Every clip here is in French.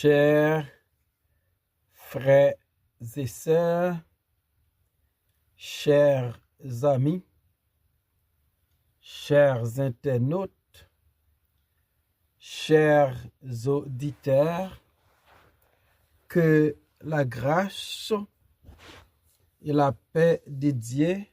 Chers frères et sœurs, chers amis, chers internautes, chers auditeurs, que la grâce et la paix de Dieu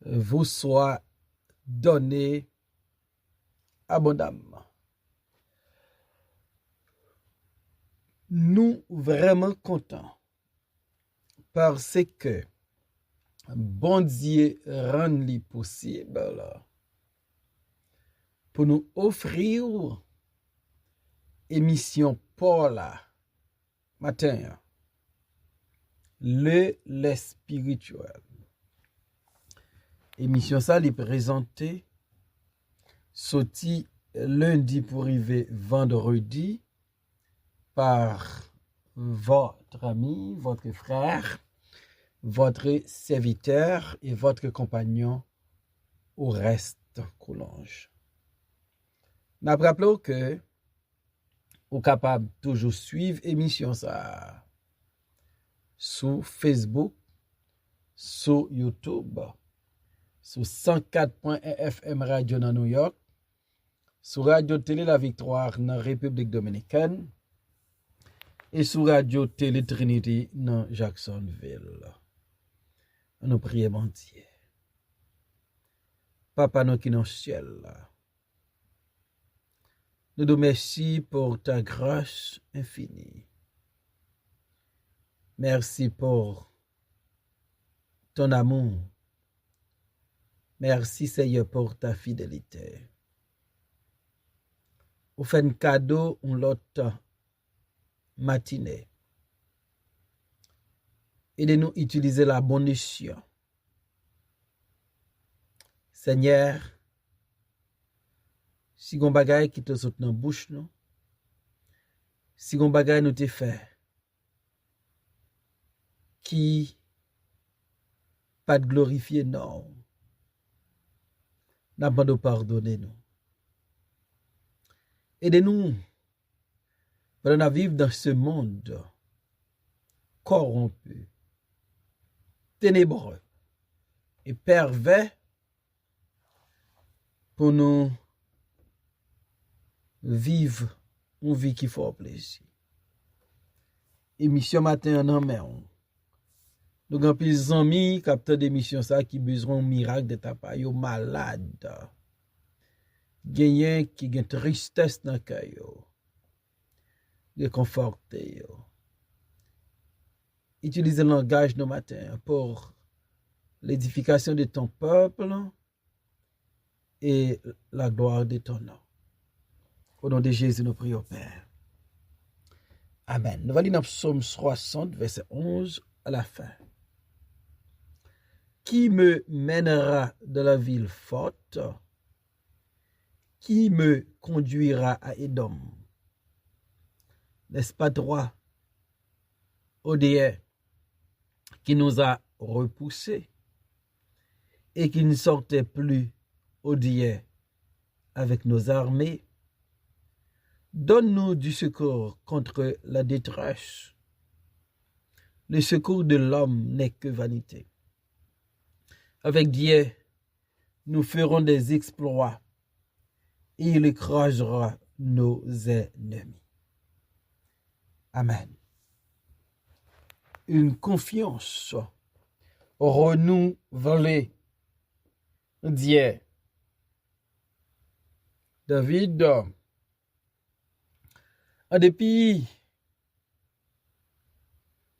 vous soient données abondamment. Nous vraiment contents parce que bon Dieu rend li possible pour nous offrir émission pour la matin le spirituel. Émission ça est présentée sorti lundi pour arriver vendredi par votre ami, votre frère, votre serviteur et votre compagnon au reste Coulange. Nous rappelons que vous êtes capable de toujours suivre l'émission ça sur Facebook, sur YouTube, sur 104.1 FM Radio dans New York, sur Radio Télé La Victoire dans la République Dominicaine et sur Radio Télé Trinity dans Jacksonville. Nous prions, mon Dieu. Papa, nous qui nous ciel, nous te remercions pour ta grâce infinie. Merci pour ton amour. Merci, Seigneur, pour ta fidélité. Vous faites un cadeau une autre matinée. Aidez-nous à utiliser la bonne notion. Seigneur, si gon bagay qui te saute dans bouche nous, si gon bagay nous te fait qui pas de glorifier non, n'a pas de pardonner nous. Aidez-nous pour vivre dans ce monde corrompu, ténébreux et pervers pour nous vivre une vie qui fait plaisir. Émission matin en main. Nous avons plus d'amis capteurs d'émission ça qui besoin de miracle de ta part, yo malade. Gagnant qui gagne tristesse dans cœur yo. Réconforter yo. Utilise le langage nos matins pour l'édification de ton peuple et la gloire de ton nom. Au nom de Jésus, nous prions, Père. Amen. Nous allons lire dans Psaume 60, verset 11 à la fin. Qui me mènera dans la ville forte? Qui me conduira à Édom? N'est-ce pas toi, Odéer, qui nous a repoussés et qui ne sortait plus Odéer avec nos armées? Donne-nous du secours contre la détresse. Le secours de l'homme n'est que vanité. Avec Dieu, nous ferons des exploits et il écrasera nos ennemis. Amen. Une confiance renouvelée. Dieu. David, en dépit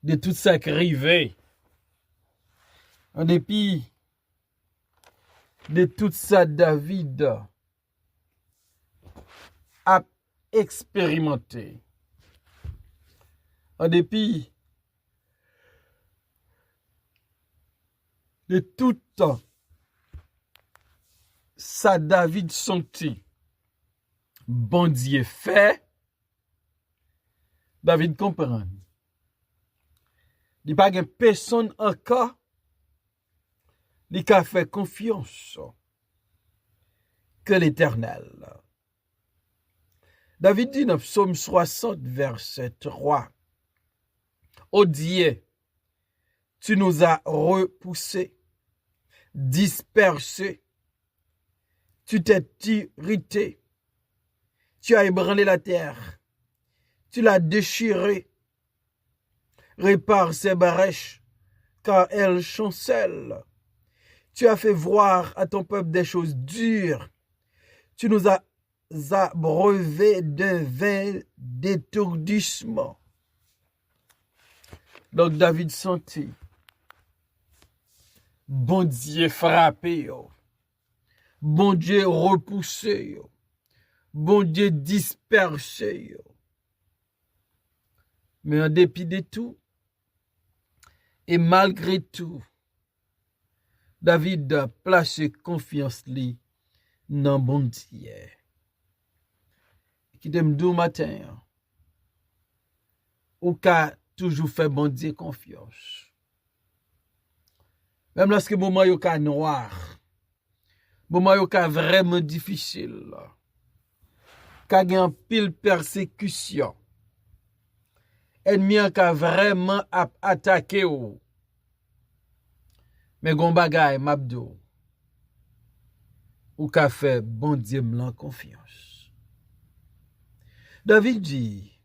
de tout ça qui arrivait, en dépit de tout ça, David a expérimenté. En dépit de tout ça, David sentit. Bon Dieu fait. David comprend. Il n'y a pas de personne encore qui a fait confiance que l'Éternel. David dit dans Psaume 60, verset 3, ô Dieu, tu nous as repoussés, dispersés, tu t'es irrité, tu as ébranlé la terre, tu l'as déchirée, répare ses brèches, car elles chancellent. Tu as fait voir à ton peuple des choses dures, tu nous as abreuvés d'un vin d'étourdissement. Donc David sentit, bon Dieu frappé, yo. Bon Dieu repoussé, yo. Bon Dieu dispersé, yo. Mais en dépit de tout, et malgré tout, David a placé confiance li dans bon Dieu. Qui t'aime doux matin, ou qu'a toujours fait bon Dieu confiance. Même lorsque le moment est noir, le moment est vraiment difficile, quand il y a une pile persécution, ennemi a vraiment attaqué ou. Mais gon bagay m'abdou, ou qu'a fait bon Dieu m'lan confiance. David dit,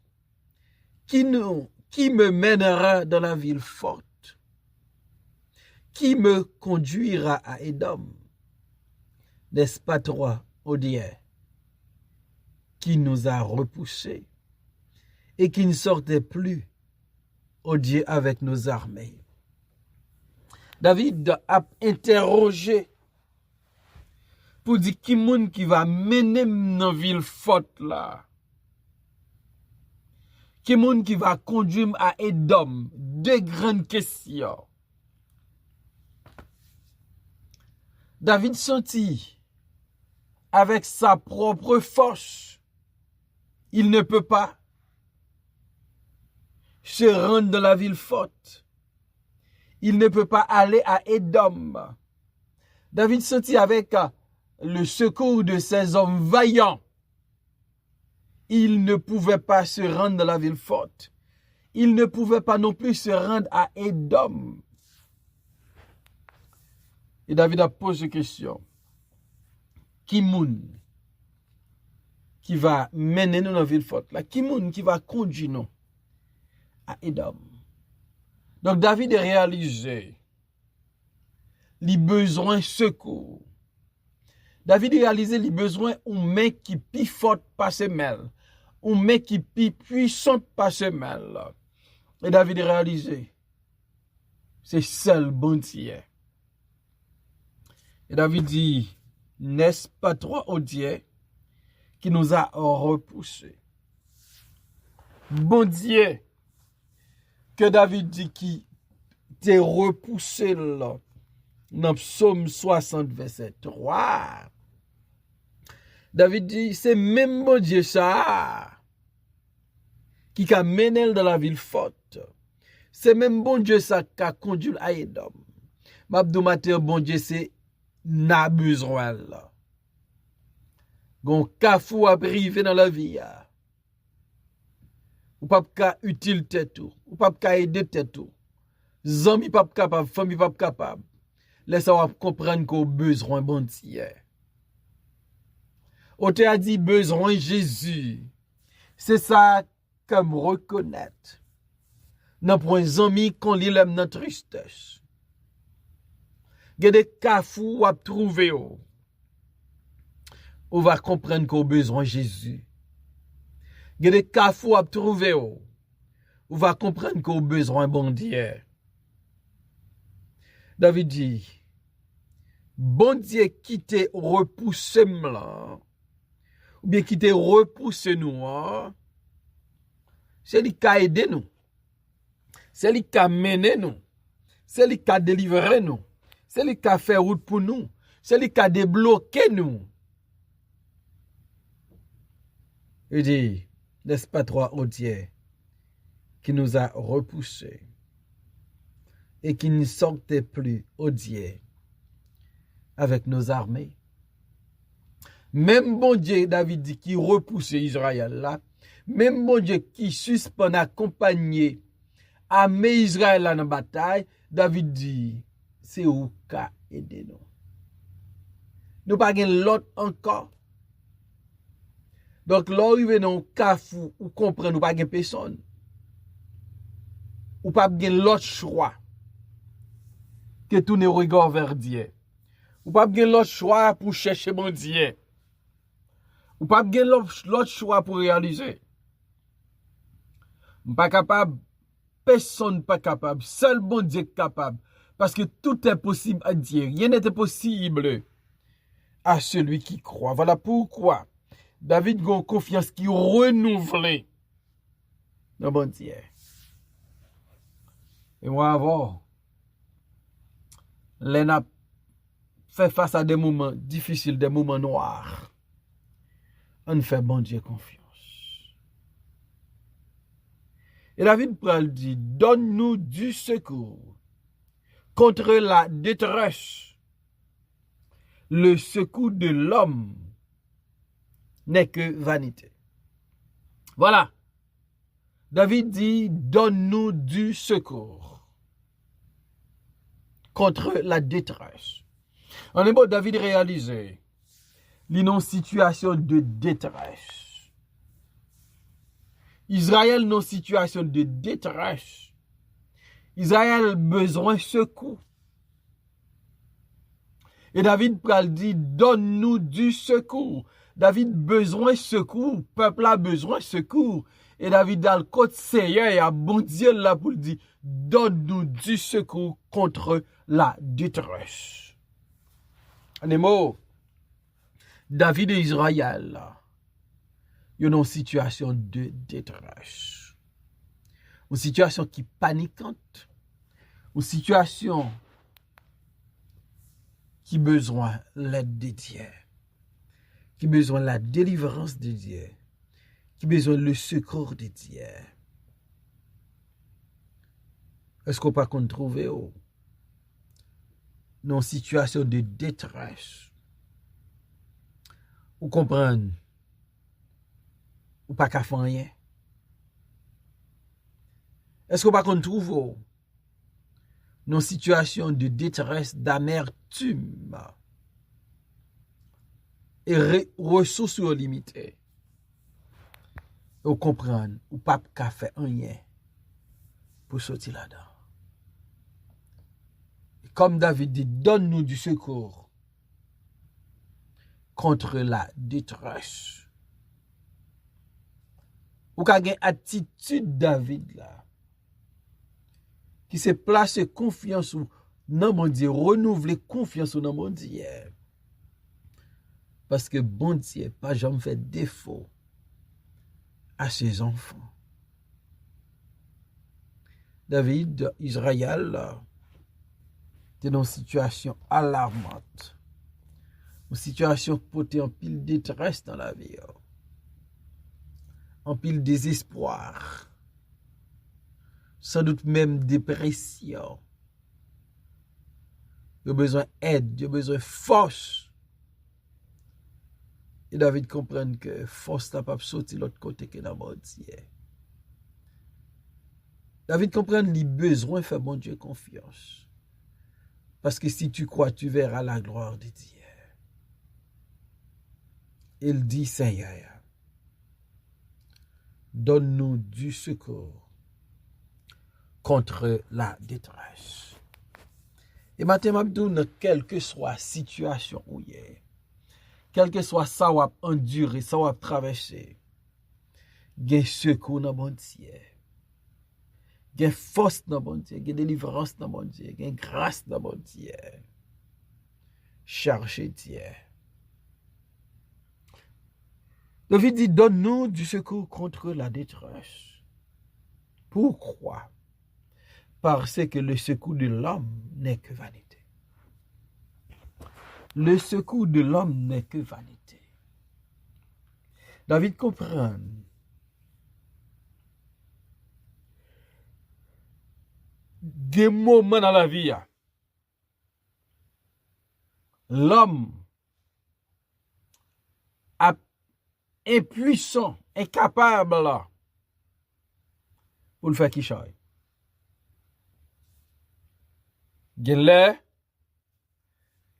qui me mènera dans la ville forte? Qui me conduira à Édom? N'est-ce pas toi, ô Dieu, qui nous a repoussés et qui ne sortait plus, ô Dieu, avec nos armées? David a interrogé pour dire qui moun qui va mener dans ville forte là? Qui moun qui va conduire à Édom? Deux grandes questions. David sentit avec sa propre force, il ne peut pas se rendre dans la ville forte. Il ne peut pas aller à Édom. David sentit avec le secours de ses hommes vaillants, il ne pouvait pas se rendre dans la ville forte. Il ne pouvait pas non plus se rendre à Édom. Et David a posé une question. Qui moun qui va mener nous dans la ville forte là? Qui moun qui va conduire nous à Édom? Donc David a réalisé les besoins de secours. David a réalisé les besoins d'un mec qui plus fort pas semelle, un mec qui plus puissant pas semelle. Et David a réalisé c'est seul bon Dieu. Et David dit, n'est-ce pas toi, ô Dieu, qui nous a repoussés? Bon Dieu, que David dit qui t'est repoussé là, dans Psaume 60, verset 3. David dit, c'est même bon Dieu ça, qui a mené dans la ville forte. C'est même bon Dieu ça qui a conduit à Édom. M'abdou matin, bon Dieu, c'est n'a besoin là. Gon kafou a privé dans la vie. Ou pas ka utile tête ou pas ka aider tête ou. Zami pas capable, famille pas capable. Laisse on comprendre qu'on besoin bon Dieu. On te a dit besoin Jésus. C'est ça comme reconnaître. Nan point zami qu'on li lem nan tristesse. Gade kafou a trouvé ou. On va comprendre qu'on a besoin de Jésus. Gade kafou a trouvé ou. On va comprendre qu'on a besoin de bon Dieu. David dit, bon Dieu qui te repoussé là, ou bien qui te repoussé nous, c'est lui qui a aidé nous. C'est lui qui a mené nous. C'est lui qui a délivré nous. C'est lui qui a fait route pour nous. C'est lui qui a débloqué nous. Il dit, n'est-ce pas toi, ô Dieu, qui nous a repoussés et qui ne sortait plus, ô Dieu, avec nos armées? Même bon Dieu, David dit, qui repousse Israël là, même bon Dieu qui suspend accompagner armée Israël là dans la bataille, David dit, c'est où qu'a aidé nous. Nous pas gen l'autre encore. Donc, là, arrive dans kafou, ou comprend, nous pas gen personne. Ou pas gen l'autre choix que tourner regard vers Dieu. Ou pas gen l'autre choix pour chercher mon Dieu. Ou pas gen l'autre choix pour réaliser. Pas capable, personne pas capable, seul bon Dieu capable. Parce que tout est possible à Dieu. Rien n'est possible à celui qui croit. Voilà pourquoi David a une confiance qui renouvelée dans bon Dieu. Et moi avant, l'ENA fait face à des moments difficiles, des moments noirs. On fait bon Dieu confiance. Et David pral dit, donne-nous du secours contre la détresse. Le secours de l'homme n'est que vanité. Voilà. David dit, donne-nous du secours contre la détresse. En hébreu, David réalisait une situation de détresse. Israël dans une situation de détresse. Israël a besoin de secours. Et David pral dit, donne-nous du secours. David besoin de secours, peuple a besoin de secours. Et David dans le côté Seigneur, il y a bon Dieu là pour dire, donne-nous du secours contre la détresse. En mots, David et Israël, là, ils sont dans une situation de détresse. Une situation qui est paniquante. Une situation qui a besoin de l'aide de Dieu, qui a besoin de la délivrance de Dieu, qui a besoin le secours de Dieu. Est-ce qu'on peut pas trouver dans une situation de détresse? Ou comprendre? Ou pas qu'à faire rien? Est-ce qu'on peut pas trouver dans une situation de détresse, d'amertume et ressources limitées? Ou comprendre, ou pas qu'à faire rien pour sortir là-dedans. Comme David dit, donne-nous du secours contre la détresse. Ou qu'a une attitude David là, qui se place confiance dans mon Dieu, renouveler confiance dans mon Dieu. Parce que bon Dieu, pas jamais fait défaut à ses enfants. David, Israël, était dans une situation alarmante. Une situation qui portait en pile détresse dans la vie. En pile désespoir. Sans doute même dépression. Il a besoin d'aide, il a besoin de force. Et David comprend que force n'a pas sorti de l'autre côté que dans mon Dieu. David comprend qu'il a besoin de faire bon Dieu confiance. Parce que si tu crois, tu verras la gloire de Dieu. Il dit, Seigneur, donne-nous du secours contre la détresse. Et maintenant, quelle que soit la situation où il est, quel que soit ça ou enduré, ça ou traversé, il y a secours dans mon Dieu. Il y a force dans mon Dieu, il y a délivrance dans mon Dieu, il y a grâce dans mon Dieu. Cherchez Dieu. David dit, donne-nous du secours contre la détresse. Pourquoi? Parce que le secours de l'homme n'est que vanité. Le secours de l'homme n'est que vanité. David comprend. Des moments dans la vie, l'homme impuissant, incapable là, pour le faire qui choye.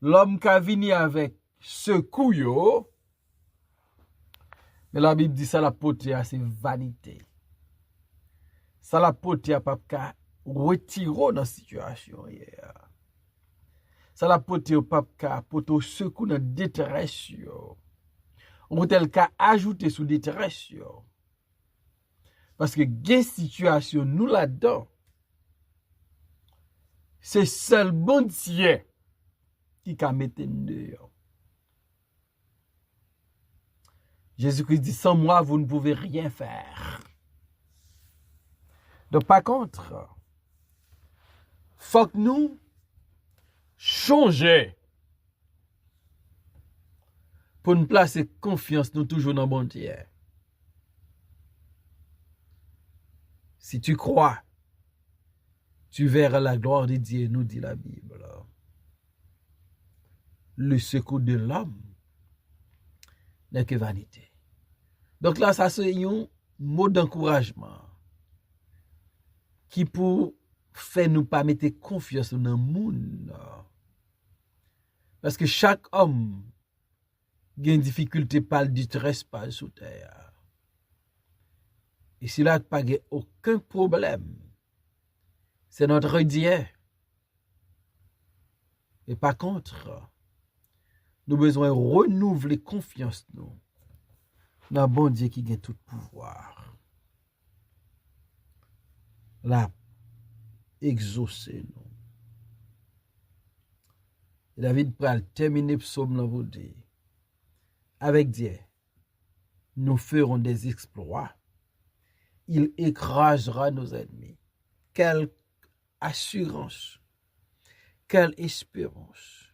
L'homme qui a venu avec secours yo, mais la Bible dit ça la pote à c'est vanité. Ça la pote à pas qu'à retirer dans situation hier. Ça la pote au pas qu'à pote secours dans détresse yo. On tel qu'à ajouter sous détresse yo. Parce que gen situation nous là-dedans. C'est seul bon Dieu qui a mis dehors. Jésus-Christ dit, sans moi, vous ne pouvez rien faire. Donc, par contre, faut que nous changer pour nous placer confiance nous toujours dans bon Dieu. Si tu crois, tu verras la gloire de Dieu, nous dit la Bible. Le secours de l'homme n'est que vanité. Donc là, ça c'est un mot d'encouragement qui pour faire nous pas mettre confiance dans le monde. Parce que chaque homme a une difficulté par le détresse par sous terre. Et s'il n'a pas aucun problème, c'est notre Dieu. Et par contre, nous avons besoin de renouveler confiance nous dans bon Dieu qui a tout pouvoir. Là, exaucer nous. Et David pral terminer psaume dans vous dire. Avec Dieu, nous ferons des exploits. Il écrasera nos ennemis. Quelle assurance, quelle espérance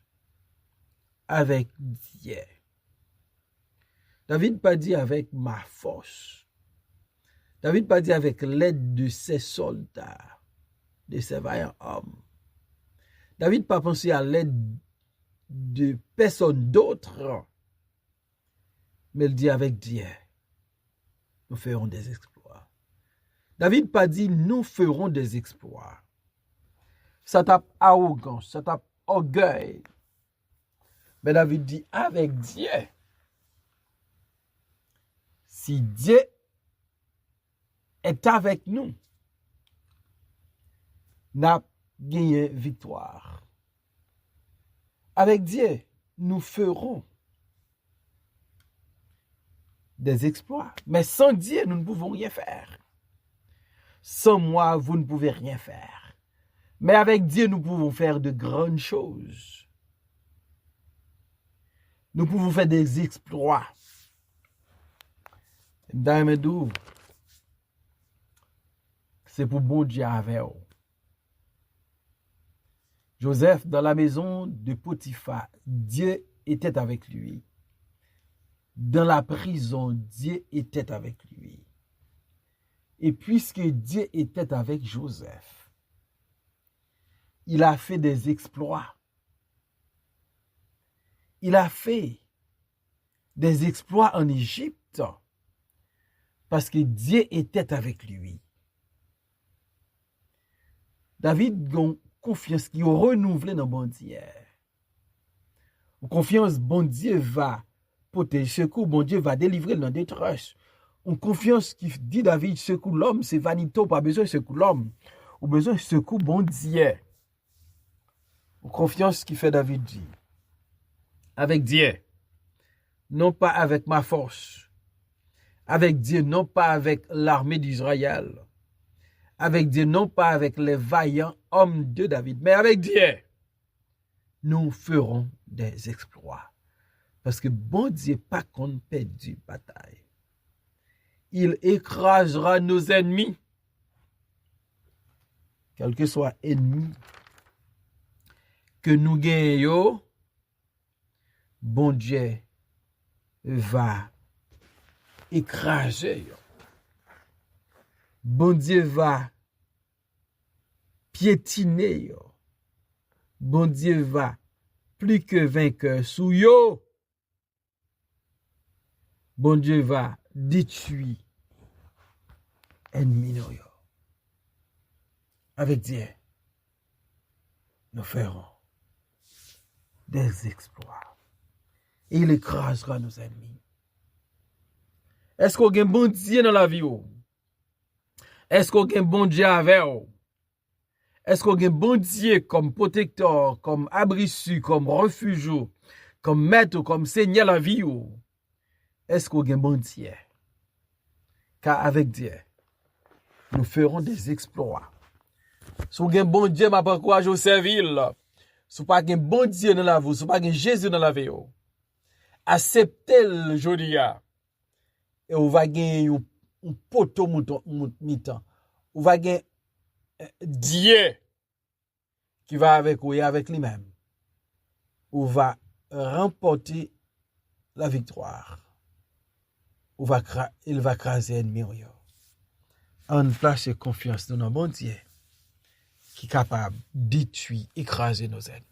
avec Dieu. David pas dit avec ma force. David pas dit avec l'aide de ses soldats, de ses vaillants hommes. David pas pensé à l'aide de personne d'autre, mais il dit avec Dieu, nous ferons des exploits. David pas dit nous ferons des exploits. Ça tape arrogance, ça tape orgueil. Mais David dit avec Dieu. Si Dieu est avec nous, n'a gagné victoire. Avec Dieu, nous ferons des exploits. Mais sans Dieu, nous ne pouvons rien faire. Sans moi, vous ne pouvez rien faire. Mais avec Dieu, nous pouvons faire de grandes choses. Nous pouvons faire des exploits. Dans c'est pour bon Dieu avec vous. Joseph, dans la maison de Potiphar, Dieu était avec lui. Dans la prison, Dieu était avec lui. Et puisque Dieu était avec Joseph, il a fait des exploits. Il a fait des exploits en Égypte parce que Dieu était avec lui. David a confiance qui est renouvelée dans bon Dieu. Confiance, bon Dieu va protéger, secours, bon Dieu va délivrer dans détresse. Une confiance qui dit David, secours l'homme, c'est vanité, pas besoin de secours l'homme. Ou besoin de secours bon Dieu. Une confiance qui fait David dit, avec Dieu, non pas avec ma force. Avec Dieu, non pas avec l'armée d'Israël. Avec Dieu, non pas avec les vaillants hommes de David, mais avec Dieu, nous ferons des exploits. Parce que bon Dieu, pas qu'on perdu bataille. Il écrasera nos ennemis. Quel que soit ennemi que nous gagnons, bon Dieu va écraser. Bon Dieu va piétiner. Bon Dieu va plus que vainqueur sous yo. bon Dieu va détruire ennemi nous. Avec Dieu, nous ferons des exploits. Et il écrasera nos ennemis. Est-ce qu'on a un bon Dieu dans la vie? Est-ce qu'on a un bon Dieu avec vous? Est-ce qu'on a un bon Dieu comme protecteur, comme abri, comme refuge, comme maître, comme seigneur la vie? Est-ce qu'on a un bon Dieu? Car avec Dieu, nous ferons des exploits. Si vous avez un bon Dieu, je encourage au servir. Si vous n'avez pas un bon Dieu dans la vie, si vous n'avez pas Jésus dans la vie, acceptez le jeudi. Et vous va gagner un poteau mi-temps. Vous va gagner Dieu qui va avec vous et avec lui-même. Vous va remporter la victoire. Il va craser l'ennemi. On place confiance dans notre bon Dieu qui est capable de détruire, écraser nos ennemis.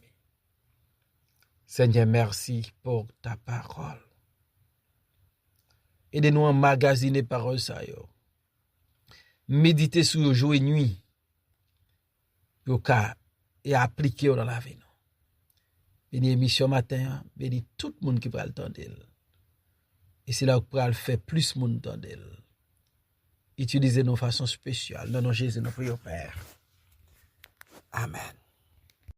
Seigneur, merci pour ta parole. Aidez-nous à emmagasiner parole ça. Méditer sur le jour et nuit. Et appliquer dans la vie. Bénis l'émission matin, bénis tout le monde qui va le tendre. Et c'est là que le faire plus de monde tendre. Utilisez nos façons spéciales. Dans nos Jésus, nous prions Père. Amen.